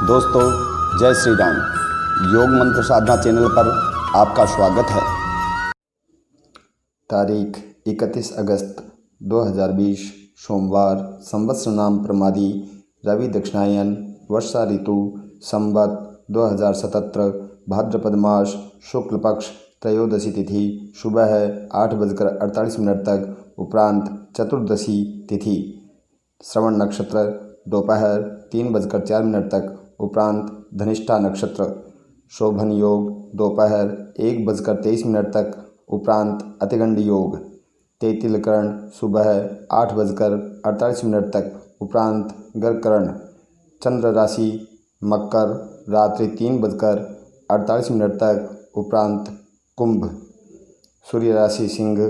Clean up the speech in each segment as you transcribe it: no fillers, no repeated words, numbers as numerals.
दोस्तों, जय श्री राम। योग मंत्र साधना चैनल पर आपका स्वागत है। तारीख 31 अगस्त 2020 सोमवार, संवत्सर नाम प्रमादी, रवि दक्षिणायन, वर्षा ऋतु, संवत 2077, भाद्रपद मास, शुक्ल पक्ष, त्रयोदशी तिथि, सुबह 8:48 तक, उपरांत चतुर्दशी तिथि, श्रवण नक्षत्र दोपहर 3:04 तक, उपरांत धनिष्ठा नक्षत्र, शोभन योग दोपहर 1:23 तक, उपरांत अतिगंड योग, तेतिलकरण सुबह 8:48 तक, उपरांत गर्करण, चंद्र राशि मकर रात्रि 3:48 तक, उपरांत कुंभ, सूर्य राशि सिंह,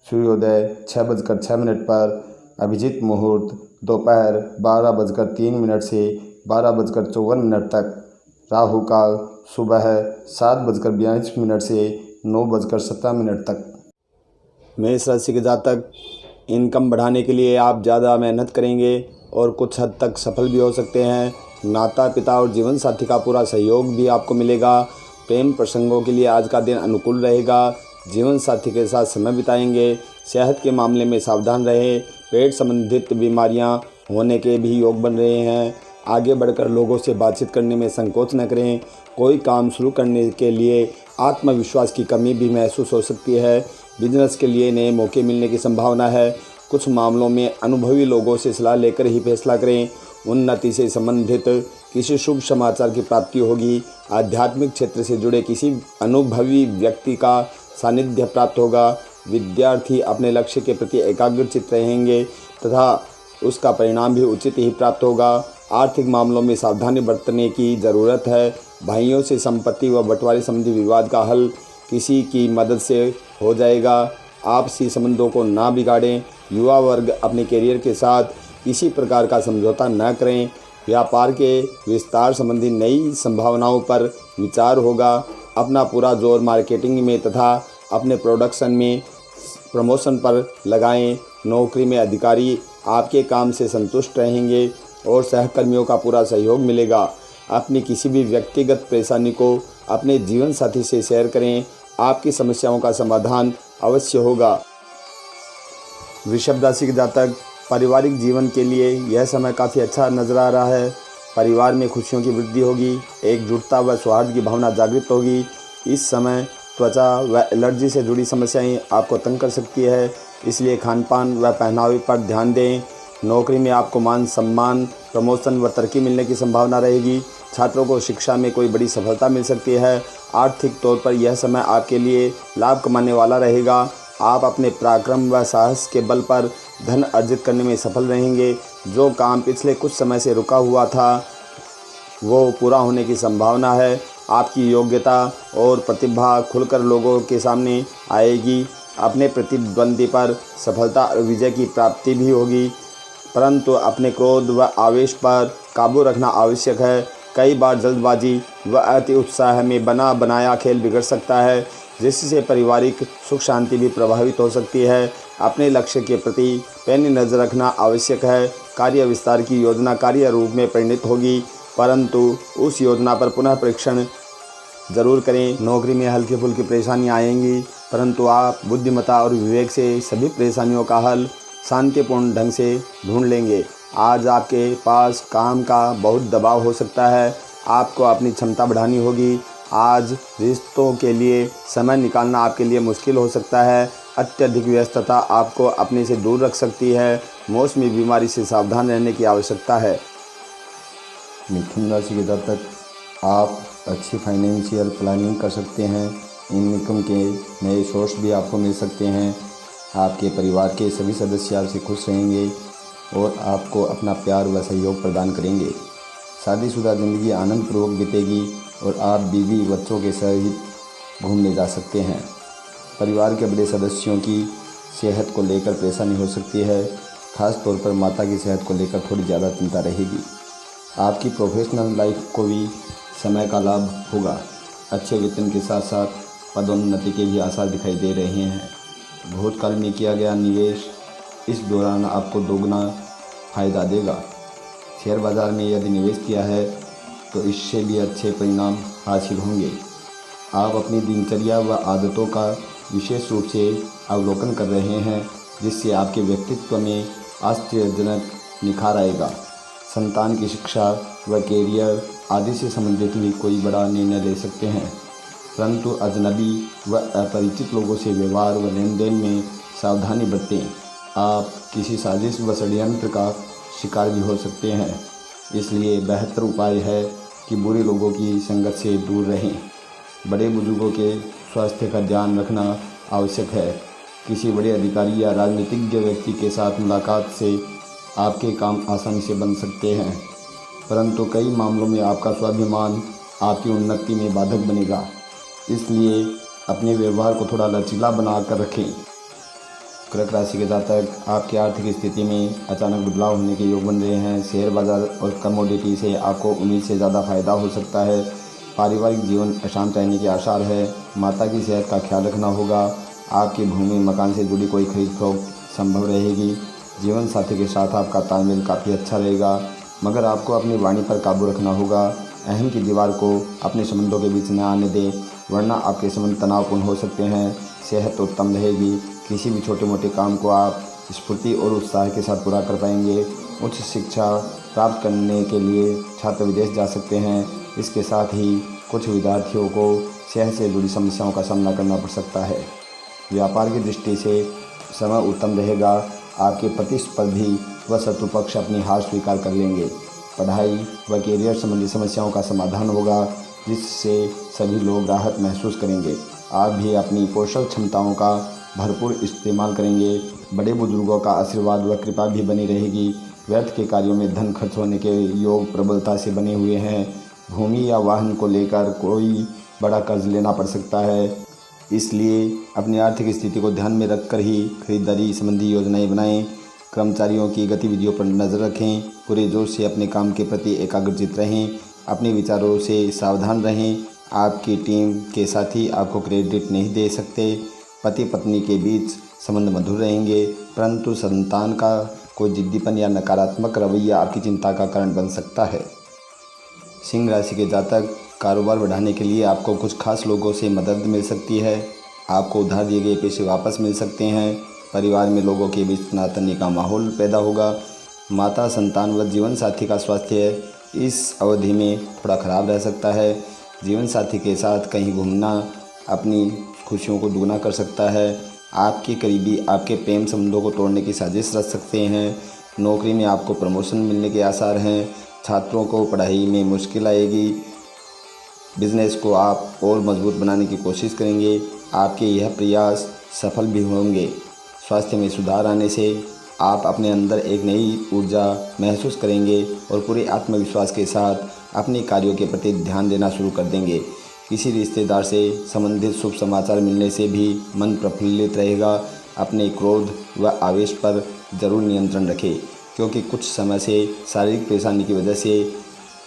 सूर्योदय 6:06 पर, अभिजीत मुहूर्त दोपहर 12:03 से 12:54 तक, राहु काल सुबह 7:42 से 9:17 तक। मेष राशि के जातक, इनकम बढ़ाने के लिए आप ज़्यादा मेहनत करेंगे और कुछ हद तक सफल भी हो सकते हैं। माता पिता और जीवन साथी का पूरा सहयोग भी आपको मिलेगा। प्रेम प्रसंगों के लिए आज का दिन अनुकूल रहेगा। जीवन साथी के साथ समय बिताएंगे। सेहत के मामले में सावधान रहें। पेट संबंधित बीमारियां होने के भी योग बन रहे हैं। आगे बढ़कर लोगों से बातचीत करने में संकोच न करें। कोई काम शुरू करने के लिए आत्मविश्वास की कमी भी महसूस हो सकती है। बिजनेस के लिए नए मौके मिलने की संभावना है। कुछ मामलों में अनुभवी लोगों से सलाह लेकर ही फैसला करें। उन्नति से संबंधित किसी शुभ समाचार की प्राप्ति होगी। आध्यात्मिक क्षेत्र से जुड़े किसी अनुभवी व्यक्ति का सानिध्य प्राप्त होगा। विद्यार्थी अपने लक्ष्य के प्रति एकाग्रचित रहेंगे तथा उसका परिणाम भी उचित ही प्राप्त होगा। आर्थिक मामलों में सावधानी बरतने की ज़रूरत है। भाइयों से संपत्ति व बंटवारे संबंधी विवाद का हल किसी की मदद से हो जाएगा। आपसी संबंधों को ना बिगाड़ें। युवा वर्ग अपने करियर के साथ किसी प्रकार का समझौता न करें। व्यापार के विस्तार संबंधी नई संभावनाओं पर विचार होगा। अपना पूरा जोर मार्केटिंग में तथा अपने प्रोडक्शन में प्रमोशन पर लगाएं। नौकरी में अधिकारी आपके काम से संतुष्ट रहेंगे और सहकर्मियों का पूरा सहयोग मिलेगा। अपनी किसी भी व्यक्तिगत परेशानी को अपने जीवन साथी से शेयर करें। आपकी समस्याओं का समाधान अवश्य होगा। वृषभ राशि के जातक, पारिवारिक जीवन के लिए यह समय काफ़ी अच्छा नजर आ रहा है। परिवार में खुशियों की वृद्धि होगी। एकजुटता व सौहार्द की भावना जागृत होगी। इस समय त्वचा व एलर्जी से जुड़ी समस्याएं आपको तंग कर सकती है, इसलिए खानपान व पहनावे पर ध्यान दें। नौकरी में आपको मान सम्मान, प्रमोशन व तरक्की मिलने की संभावना रहेगी। छात्रों को शिक्षा में कोई बड़ी सफलता मिल सकती है। आर्थिक तौर पर यह समय आपके लिए लाभ कमाने वाला रहेगा। आप अपने पराक्रम व साहस के बल पर धन अर्जित करने में सफल रहेंगे। जो काम पिछले कुछ समय से रुका हुआ था वो पूरा होने की संभावना है। आपकी योग्यता और प्रतिभा खुलकर लोगों के सामने आएगी। अपने प्रतिद्वंदी पर सफलता और विजय की प्राप्ति भी होगी, परंतु अपने क्रोध व आवेश पर काबू रखना आवश्यक है। कई बार जल्दबाजी व अति उत्साह में बना बनाया खेल बिगड़ सकता है, जिससे पारिवारिक सुख शांति भी प्रभावित हो सकती है। अपने लक्ष्य के प्रति पैनी नज़र रखना आवश्यक है। कार्य विस्तार की योजना कार्य रूप में परिणत होगी, परंतु उस योजना पर पुनः परीक्षण जरूर करें। नौकरी में हल्की फुल्की परेशानियाँ आएंगी, परंतु आप बुद्धिमत्ता और विवेक से सभी परेशानियों का हल शांतिपूर्ण ढंग से ढूंढ लेंगे। आज आपके पास काम का बहुत दबाव हो सकता है। आपको अपनी क्षमता बढ़ानी होगी। आज रिश्तों के लिए समय निकालना आपके लिए मुश्किल हो सकता है। अत्यधिक व्यस्तता आपको अपने से दूर रख सकती है। मौसमी बीमारी से सावधान रहने की आवश्यकता है। मिथुन राशि के जातक, आप अच्छी फाइनेंशियल प्लानिंग कर सकते हैं। इनकम के नए सोर्स भी आपको मिल सकते हैं। आपके परिवार के सभी सदस्य आपसे खुश रहेंगे और आपको अपना प्यार व सहयोग प्रदान करेंगे। शादीशुदा ज़िंदगी आनंदपूर्वक बीतेगी और आप बीवी बच्चों के सहित घूमने जा सकते हैं। परिवार के बड़े सदस्यों की सेहत को लेकर परेशानी हो सकती है। खास तौर पर माता की सेहत को लेकर थोड़ी ज़्यादा चिंता रहेगी। आपकी प्रोफेशनल लाइफ को भी समय का लाभ होगा। अच्छे वेतन के साथ साथ पदोन्नति के भी आसार दिखाई दे रहे हैं। भूतकाल में किया गया निवेश इस दौरान आपको दोगुना फ़ायदा देगा। शेयर बाज़ार में यदि निवेश किया है तो इससे भी अच्छे परिणाम हासिल होंगे। आप अपनी दिनचर्या व आदतों का विशेष रूप से अवलोकन कर रहे हैं, जिससे आपके व्यक्तित्व में आश्चर्यजनक निखार आएगा। संतान की शिक्षा व कैरियर आदि से संबंधित भी कोई बड़ा निर्णय ले सकते हैं, परंतु अजनबी व अपरिचित लोगों से व्यवहार व लेन देन में सावधानी बरतें। आप किसी साजिश व षड्यंत्र का शिकार भी हो सकते हैं, इसलिए बेहतर उपाय है कि बुरे लोगों की संगत से दूर रहें। बड़े बुजुर्गों के स्वास्थ्य का ध्यान रखना आवश्यक है। किसी बड़े अधिकारी या राजनीतिज्ञ व्यक्ति के साथ मुलाकात से आपके काम आसानी से बन सकते हैं, परंतु कई मामलों में आपका स्वाभिमान आपकी उन्नति में बाधक बनेगा, इसलिए अपने व्यवहार को थोड़ा लचीला बना कर रखें। कर्क राशि के जातक, आपकी आर्थिक स्थिति में अचानक बदलाव होने के योग बन रहे हैं। शेयर बाजार और कमोडिटी से आपको उम्मीद से ज़्यादा फायदा हो सकता है। पारिवारिक जीवन अशांत रहने के आसार है। माता की सेहत का ख्याल रखना होगा। आपकी भूमि मकान से जुड़ी कोई खरीद फरोख्त संभव रहेगी। जीवन साथी के साथ आपका तालमेल काफ़ी अच्छा रहेगा, मगर आपको अपनी वाणी पर काबू रखना होगा। अहम की दीवार को अपने संबंधों के बीच न आने दें, वरना आपके संबंध तनावपूर्ण हो सकते हैं। सेहत उत्तम रहेगी। किसी भी छोटे मोटे काम को आप स्फूर्ति और उत्साह के साथ पूरा कर पाएंगे। उच्च शिक्षा प्राप्त करने के लिए छात्र विदेश जा सकते हैं। इसके साथ ही कुछ विद्यार्थियों को सेहत से जुड़ी समस्याओं का सामना करना पड़ सकता है। व्यापार की दृष्टि से समय उत्तम रहेगा। आपके प्रतिस्पर्धी व शत्रु पक्ष अपनी हार स्वीकार कर लेंगे। पढ़ाई व कैरियर संबंधी समस्याओं का समाधान होगा, जिससे सभी लोग राहत महसूस करेंगे। आप भी अपनी कौशल क्षमताओं का भरपूर इस्तेमाल करेंगे। बड़े बुजुर्गों का आशीर्वाद व कृपा भी बनी रहेगी। व्यर्थ के कार्यों में धन खर्च होने के योग प्रबलता से बने हुए हैं। भूमि या वाहन को लेकर कोई बड़ा कर्ज लेना पड़ सकता है, इसलिए अपनी आर्थिक स्थिति को ध्यान में रखकर ही खरीदारी संबंधी योजनाएं बनाएं। कर्मचारियों की गतिविधियों पर नज़र रखें। पूरे जोश से अपने काम के प्रति एकाग्रचित रहें। अपने विचारों से सावधान रहें। आपकी टीम के साथी आपको क्रेडिट नहीं दे सकते। पति पत्नी के बीच संबंध मधुर रहेंगे, परंतु संतान का कोई जिद्दीपन या नकारात्मक रवैया आपकी चिंता का कारण बन सकता है। सिंह राशि के जातक, कारोबार बढ़ाने के लिए आपको कुछ खास लोगों से मदद मिल सकती है। आपको उधार दिए गए पैसे वापस मिल सकते हैं। परिवार में लोगों के बीच तनातनी का माहौल पैदा होगा। माता, संतान व जीवन साथी का स्वास्थ्य इस अवधि में थोड़ा खराब रह सकता है। जीवन साथी के साथ कहीं घूमना अपनी खुशियों को दुगना कर सकता है। आपके करीबी आपके प्रेम संबंधों को तोड़ने की साजिश रच सकते हैं। नौकरी में आपको प्रमोशन मिलने के आसार हैं। छात्रों को पढ़ाई में मुश्किल आएगी। बिजनेस को आप और मजबूत बनाने की कोशिश करेंगे। आपके यह प्रयास सफल भी होंगे। स्वास्थ्य में सुधार आने से आप अपने अंदर एक नई ऊर्जा महसूस करेंगे और पूरे आत्मविश्वास के साथ अपने कार्यों के प्रति ध्यान देना शुरू कर देंगे। किसी रिश्तेदार से संबंधित शुभ समाचार मिलने से भी मन प्रफुल्लित रहेगा। अपने क्रोध व आवेश पर जरूर नियंत्रण रखें, क्योंकि कुछ समय से शारीरिक परेशानी की वजह से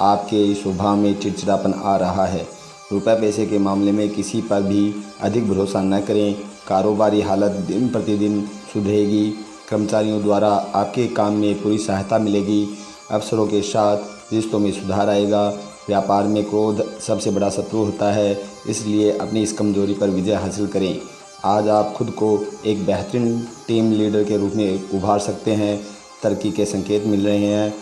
आपके स्वभाव में चिड़चिड़ापन आ रहा है। रुपए पैसे के मामले में किसी पर भी अधिक भरोसा न करें। कारोबारी हालत दिन प्रतिदिन सुधरेगी। कर्मचारियों द्वारा आपके काम में पूरी सहायता मिलेगी। अफसरों के साथ रिश्तों में सुधार आएगा। व्यापार में क्रोध सबसे बड़ा शत्रु होता है, इसलिए अपनी इस कमजोरी पर विजय हासिल करें। आज आप खुद को एक बेहतरीन टीम लीडर के रूप में उभार सकते हैं। तरक्की के संकेत मिल रहे हैं।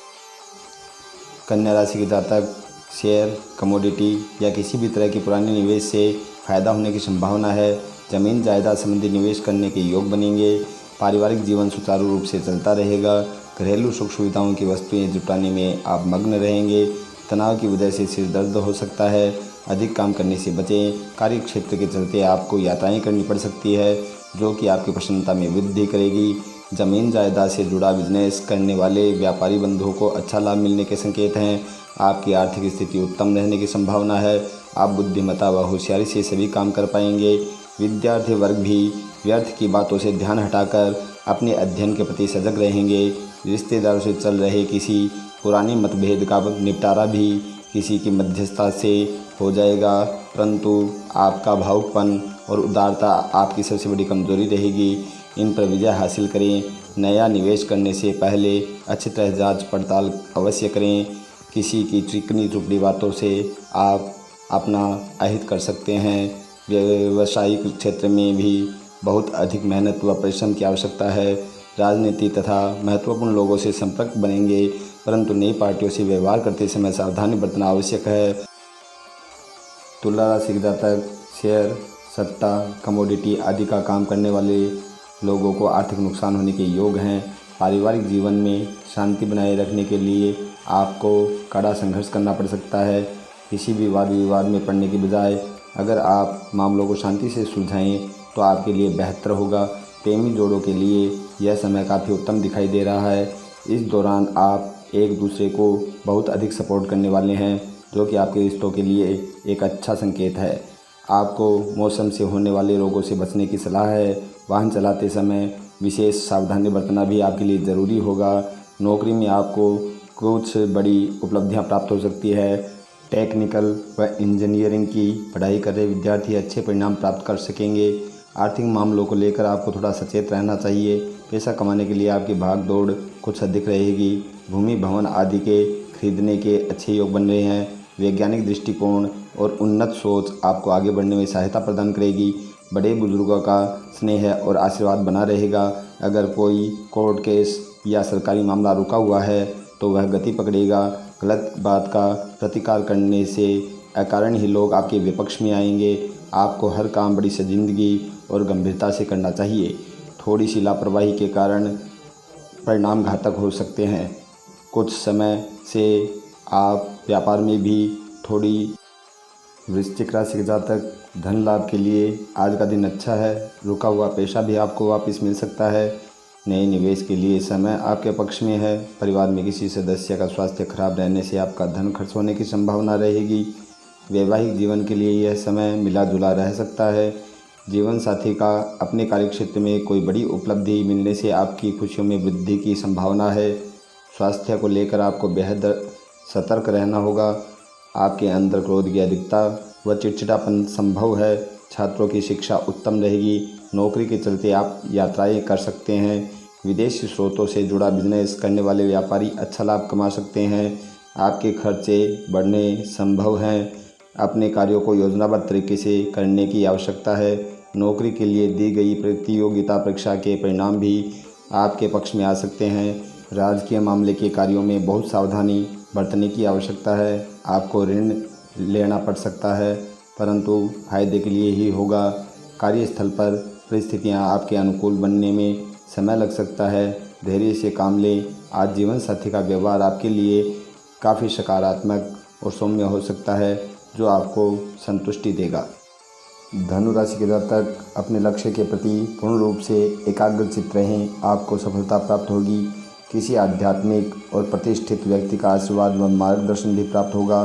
कन्या राशि के जातक, शेयर, कमोडिटी या किसी भी तरह की पुरानी निवेश से फायदा होने की संभावना है। जमीन जायदाद संबंधी निवेश करने के योग बनेंगे। पारिवारिक जीवन सुचारू रूप से चलता रहेगा। घरेलू सुख सुविधाओं की वस्तुएं जुटाने में आप मग्न रहेंगे। तनाव की वजह से सिर दर्द हो सकता है। अधिक काम करने से बचें। कार्य क्षेत्र के चलते आपको यात्राएं करनी पड़ सकती है, जो कि आपकी प्रसन्नता में वृद्धि करेगी। जमीन जायदाद से जुड़ा बिजनेस करने वाले व्यापारी बंधुओं को अच्छा लाभ मिलने के संकेत हैं। आपकी आर्थिक स्थिति उत्तम रहने की संभावना है। आप बुद्धिमत्ता व होशियारी से सभी काम कर पाएंगे। विद्यार्थी वर्ग भी व्यर्थ की बातों से ध्यान हटाकर अपने अध्ययन के प्रति सजग रहेंगे। रिश्तेदारों से चल रहे किसी पुराने मतभेद का निपटारा भी किसी की मध्यस्थता से हो जाएगा, परंतु आपका भावुकपन और उदारता आपकी सबसे बड़ी कमजोरी रहेगी। इन पर विजय हासिल करें। नया निवेश करने से पहले अच्छी तरह जांच पड़ताल अवश्य करें। किसी की चिकनी चुपड़ी बातों से आप अपना अहित कर सकते हैं। व्यावसायिक क्षेत्र में भी बहुत अधिक मेहनत व परिश्रम की आवश्यकता है। राजनीति तथा महत्वपूर्ण लोगों से संपर्क बनेंगे, परंतु नई पार्टियों से व्यवहार करते समय सावधानी बरतना आवश्यक है। तुला राशि के जातक शेयर, सट्टा, कमोडिटी आदि का काम करने वाले लोगों को आर्थिक नुकसान होने के योग हैं। पारिवारिक जीवन में शांति बनाए रखने के लिए आपको कड़ा संघर्ष करना पड़ सकता है। किसी भी वाद विवाद में पड़ने के बजाय अगर आप मामलों को शांति से सुलझाएं तो आपके लिए बेहतर होगा। प्रेमी जोड़ों के लिए यह समय काफ़ी उत्तम दिखाई दे रहा है। इस दौरान आप एक दूसरे को बहुत अधिक सपोर्ट करने वाले हैं, जो कि आपके रिश्तों के लिए एक अच्छा संकेत है। आपको मौसम से होने वाले रोगों से बचने की सलाह है। वाहन चलाते समय विशेष सावधानी बरतना भी आपके लिए ज़रूरी होगा। नौकरी में आपको कुछ बड़ी उपलब्धियां प्राप्त हो सकती है। टेक्निकल व इंजीनियरिंग की पढ़ाई कर रहे विद्यार्थी अच्छे परिणाम प्राप्त कर सकेंगे। आर्थिक मामलों को लेकर आपको थोड़ा सचेत रहना चाहिए। पैसा कमाने के लिए आपकी भाग दौड़ कुछ अधिक रहेगी। भूमि भवन आदि के खरीदने के अच्छे योग बन रहे हैं। वैज्ञानिक दृष्टिकोण और उन्नत सोच आपको आगे बढ़ने में सहायता प्रदान करेगी। बड़े बुजुर्गों का स्नेह और आशीर्वाद बना रहेगा। अगर कोई कोर्ट केस या सरकारी मामला रुका हुआ है तो वह गति पकड़ेगा। गलत बात का प्रतिकार करने से अकारण ही लोग आपके विपक्ष में आएंगे। आपको हर काम बड़ी संजीदगी और गंभीरता से करना चाहिए। थोड़ी सी लापरवाही के कारण परिणाम घातक हो सकते हैं। कुछ समय से आप व्यापार में भी थोड़ी। वृश्चिक राशि के जातक धन लाभ के लिए आज का दिन अच्छा है। रुका हुआ पैसा भी आपको वापस मिल सकता है। नए निवेश के लिए समय आपके पक्ष में है। परिवार में किसी सदस्य का स्वास्थ्य खराब रहने से आपका धन खर्च होने की संभावना रहेगी। वैवाहिक जीवन के लिए यह समय मिला जुला रह सकता है। जीवन साथी का अपने कार्यक्षेत्र में कोई बड़ी उपलब्धि मिलने से आपकी खुशियों में वृद्धि की संभावना है। स्वास्थ्य को लेकर आपको बेहद सतर्क रहना होगा। आपके अंदर क्रोध की अधिकता व चिड़चिड़ापन संभव है। छात्रों की शिक्षा उत्तम रहेगी। नौकरी के चलते आप यात्राएं कर सकते हैं। विदेशी स्रोतों से जुड़ा बिजनेस करने वाले व्यापारी अच्छा लाभ कमा सकते हैं। आपके खर्चे बढ़ने संभव हैं। अपने कार्यों को योजनाबद्ध तरीके से करने की आवश्यकता है। नौकरी के लिए दी गई प्रतियोगिता परीक्षा के परिणाम भी आपके पक्ष में आ सकते हैं। राजकीय मामले के कार्यों में बहुत सावधानी बरतने की आवश्यकता है। आपको ऋण लेना पड़ सकता है, परंतु फायदे के लिए ही होगा। कार्यस्थल पर परिस्थितियां आपके अनुकूल बनने में समय लग सकता है। धैर्य से काम लें। आज जीवन साथी का व्यवहार आपके लिए काफ़ी सकारात्मक और सौम्य हो सकता है, जो आपको संतुष्टि देगा। धनु राशि के जातक अपने लक्ष्य के प्रति पूर्ण रूप से एकाग्रचित रहें। आपको सफलता प्राप्त होगी। किसी आध्यात्मिक और प्रतिष्ठित व्यक्ति का आशीर्वाद व मार्गदर्शन भी प्राप्त होगा।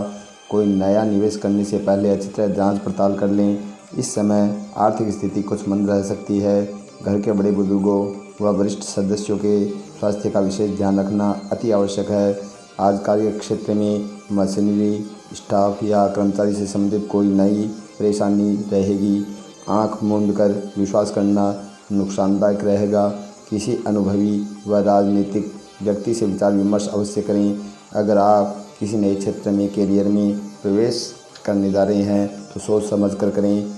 कोई नया निवेश करने से पहले अच्छी तरह जांच पड़ताल कर लें। इस समय आर्थिक स्थिति कुछ मंद रह सकती है। घर के बड़े बुजुर्गों व वरिष्ठ सदस्यों के स्वास्थ्य का विशेष ध्यान रखना अति आवश्यक है। आज कार्य क्षेत्र में मशीनरी, स्टाफ या कर्मचारी से संबंधित कोई नई परेशानी रहेगी। आंख मूंद कर विश्वास करना नुकसानदायक रहेगा। किसी अनुभवी व राजनीतिक व्यक्ति से विचार विमर्श अवश्य करें। अगर आप किसी नए क्षेत्र में कैरियर में प्रवेश करने जा रहे हैं तो सोच समझ कर करें।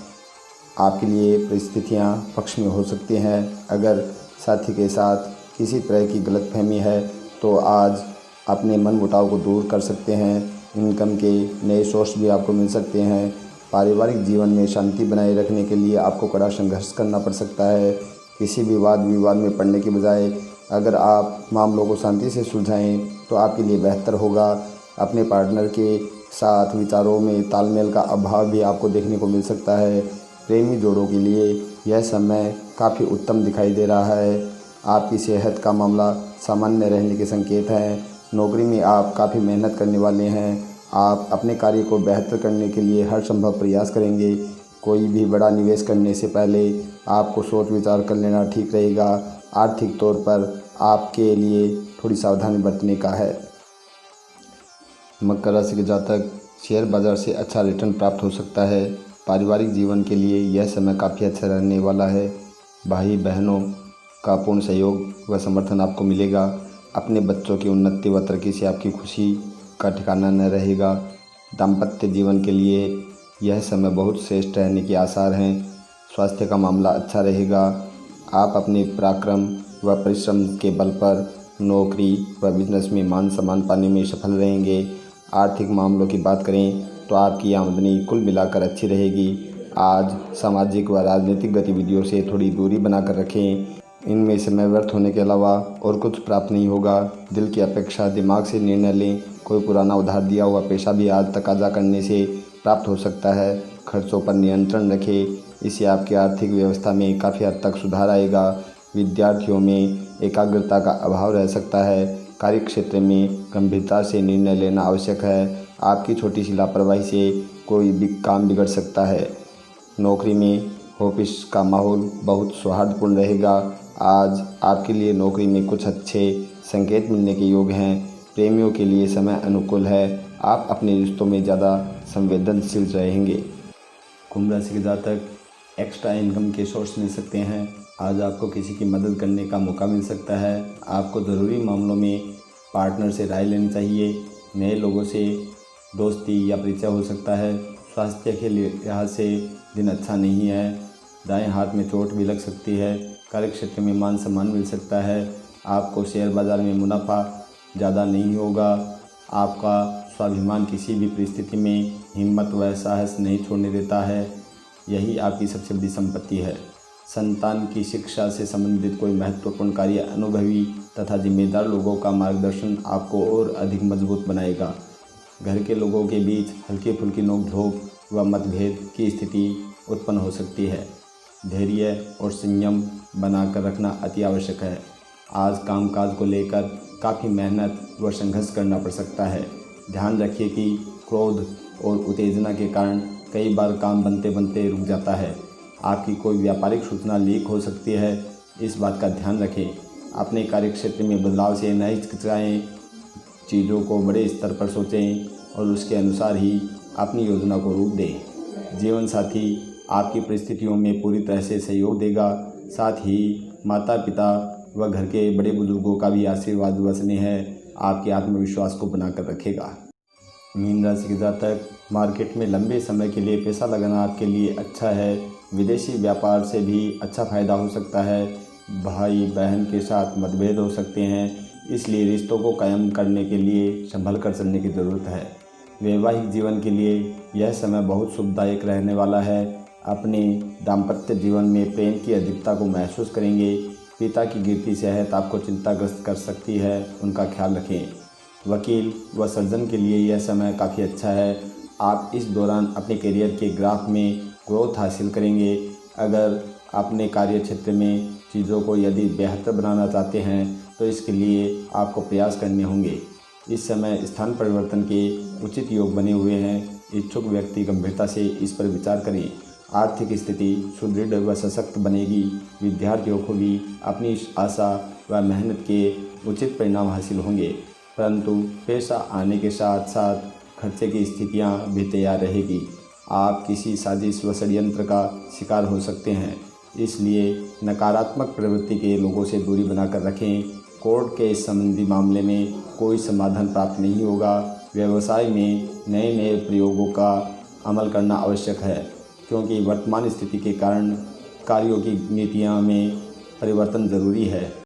आपके लिए परिस्थितियां पक्ष में हो सकती हैं। अगर साथी के साथ किसी तरह की गलतफहमी है तो आज अपने मन मुटाव को दूर कर सकते हैं। इनकम के नए सोर्स भी आपको मिल सकते हैं। पारिवारिक जीवन में शांति बनाए रखने के लिए आपको कड़ा संघर्ष करना पड़ सकता है। किसी भी वाद विवाद में पड़ने के बजाय अगर आप मामलों को शांति से सुलझाएं तो आपके लिए बेहतर होगा। अपने पार्टनर के साथ विचारों में तालमेल का अभाव भी आपको देखने को मिल सकता है। प्रेमी जोड़ों के लिए यह समय काफ़ी उत्तम दिखाई दे रहा है। आपकी सेहत का मामला सामान्य रहने के संकेत हैं। नौकरी में आप काफ़ी मेहनत करने वाले हैं। आप अपने कार्य को बेहतर करने के लिए हर संभव प्रयास करेंगे। कोई भी बड़ा निवेश करने से पहले आपको सोच विचार कर लेना ठीक रहेगा। आर्थिक तौर पर आपके लिए थोड़ी सावधानी बरतने का है। मकर राशि के जातक शेयर बाजार से अच्छा रिटर्न प्राप्त हो सकता है। पारिवारिक जीवन के लिए यह समय काफ़ी अच्छा रहने वाला है। भाई बहनों का पूर्ण सहयोग व समर्थन आपको मिलेगा। अपने बच्चों की उन्नति व तरक्की से आपकी खुशी का ठिकाना न रहेगा। दाम्पत्य जीवन के लिए यह समय बहुत श्रेष्ठ रहने के आसार हैं। स्वास्थ्य का मामला अच्छा रहेगा। आप अपने पराक्रम व परिश्रम के बल पर नौकरी व बिजनेस में मान सम्मान पाने में सफल रहेंगे। आर्थिक मामलों की बात करें तो आपकी आमदनी कुल मिलाकर अच्छी रहेगी। आज सामाजिक व राजनीतिक गतिविधियों से थोड़ी दूरी बनाकर रखें। इनमें समय व्यर्थ होने के अलावा और कुछ प्राप्त नहीं होगा। दिल की अपेक्षा दिमाग से निर्णय लें। कोई पुराना उधार दिया हुआ पैसा भी आज तकाजा करने से प्राप्त हो सकता है। खर्चों पर नियंत्रण रखें, इससे आपकी आर्थिक व्यवस्था में काफ़ी हद तक सुधार आएगा। विद्यार्थियों में एकाग्रता का अभाव रह सकता है। कार्यक्षेत्र में गंभीरता से निर्णय लेना आवश्यक है। आपकी छोटी सी लापरवाही से कोई भी काम बिगड़ सकता है। नौकरी में ऑफिस का माहौल बहुत सौहार्दपूर्ण रहेगा। आज आपके लिए नौकरी में कुछ अच्छे संकेत मिलने के योग हैं। प्रेमियों के लिए समय अनुकूल है। आप अपने रिश्तों में ज़्यादा संवेदनशील रहेंगे। कुंभ राशि के जातक एक्स्ट्रा इनकम के सोर्स मिल सकते हैं। आज आपको किसी की मदद करने का मौका मिल सकता है। आपको ज़रूरी मामलों में पार्टनर से राय लेनी चाहिए। नए लोगों से दोस्ती या परिचय हो सकता है। स्वास्थ्य के लिहाज से दिन अच्छा नहीं है। दाएं हाथ में चोट भी लग सकती है। कार्यक्षेत्र में मान सम्मान मिल सकता है। आपको शेयर बाज़ार में मुनाफा ज़्यादा नहीं होगा। आपका स्वाभिमान किसी भी परिस्थिति में हिम्मत व साहस नहीं छोड़ने देता है। यही आपकी सबसे बड़ी संपत्ति है। संतान की शिक्षा से संबंधित कोई महत्वपूर्ण कार्य अनुभवी तथा जिम्मेदार लोगों का मार्गदर्शन आपको और अधिक मजबूत बनाएगा। घर के लोगों के बीच हल्की फुल्की नोक-झोंक व मतभेद की स्थिति उत्पन्न हो सकती है। धैर्य और संयम बनाकर रखना अति आवश्यक है। आज कामकाज को लेकर काफ़ी मेहनत व संघर्ष करना पड़ सकता है। ध्यान रखिए कि क्रोध और उत्तेजना के कारण कई बार काम बनते बनते रुक जाता है। आपकी कोई व्यापारिक सूचना लीक हो सकती है, इस बात का ध्यान रखें। अपने कार्यक्षेत्र में बदलाव से न हिचकिचाएं। चीज़ों को बड़े स्तर पर सोचें और उसके अनुसार ही अपनी योजना को रूप दें। जीवन साथी आपकी परिस्थितियों में पूरी तरह से सहयोग देगा। साथ ही माता पिता व घर के बड़े बुजुर्गों का भी आशीर्वाद व स्नेह आपके आत्मविश्वास को बनाकर रखेगा। मीन राशि के जातक मार्केट में लंबे समय के लिए पैसा लगाना आपके लिए अच्छा है। विदेशी व्यापार से भी अच्छा फायदा हो सकता है। भाई बहन के साथ मतभेद हो सकते हैं, इसलिए रिश्तों को कायम करने के लिए संभल कर चलने की ज़रूरत है। वैवाहिक जीवन के लिए यह समय बहुत सुखदायक रहने वाला है। अपने दाम्पत्य जीवन में प्रेम की अधिकता को महसूस करेंगे। पिता की गिरती सेहत आपको चिंताग्रस्त कर सकती है, उनका ख्याल रखें। वकील व सर्जन के लिए यह समय काफ़ी अच्छा है। आप इस दौरान अपने करियर के ग्राफ में ग्रोथ हासिल करेंगे। अगर अपने कार्य क्षेत्र में चीज़ों को यदि बेहतर बनाना चाहते हैं तो इसके लिए आपको प्रयास करने होंगे। इस समय स्थान परिवर्तन के उचित योग बने हुए हैं। इच्छुक व्यक्ति गंभीरता से इस पर विचार करें। आर्थिक स्थिति सुदृढ़ व सशक्त बनेगी। विद्यार्थियों को भी अपनी आशा व मेहनत के उचित परिणाम हासिल होंगे, परंतु पैसा आने के साथ साथ खर्चे की स्थितियां भी तैयार रहेगी। आप किसी साजिश व षड्यंत्र का शिकार हो सकते हैं, इसलिए नकारात्मक प्रवृत्ति के लोगों से दूरी बनाकर रखें। कोर्ट के इस संबंधी मामले में कोई समाधान प्राप्त नहीं होगा। व्यवसाय में नए नए प्रयोगों का अमल करना आवश्यक है, क्योंकि वर्तमान स्थिति के कारण कार्यों की नीतियां में परिवर्तन ज़रूरी है।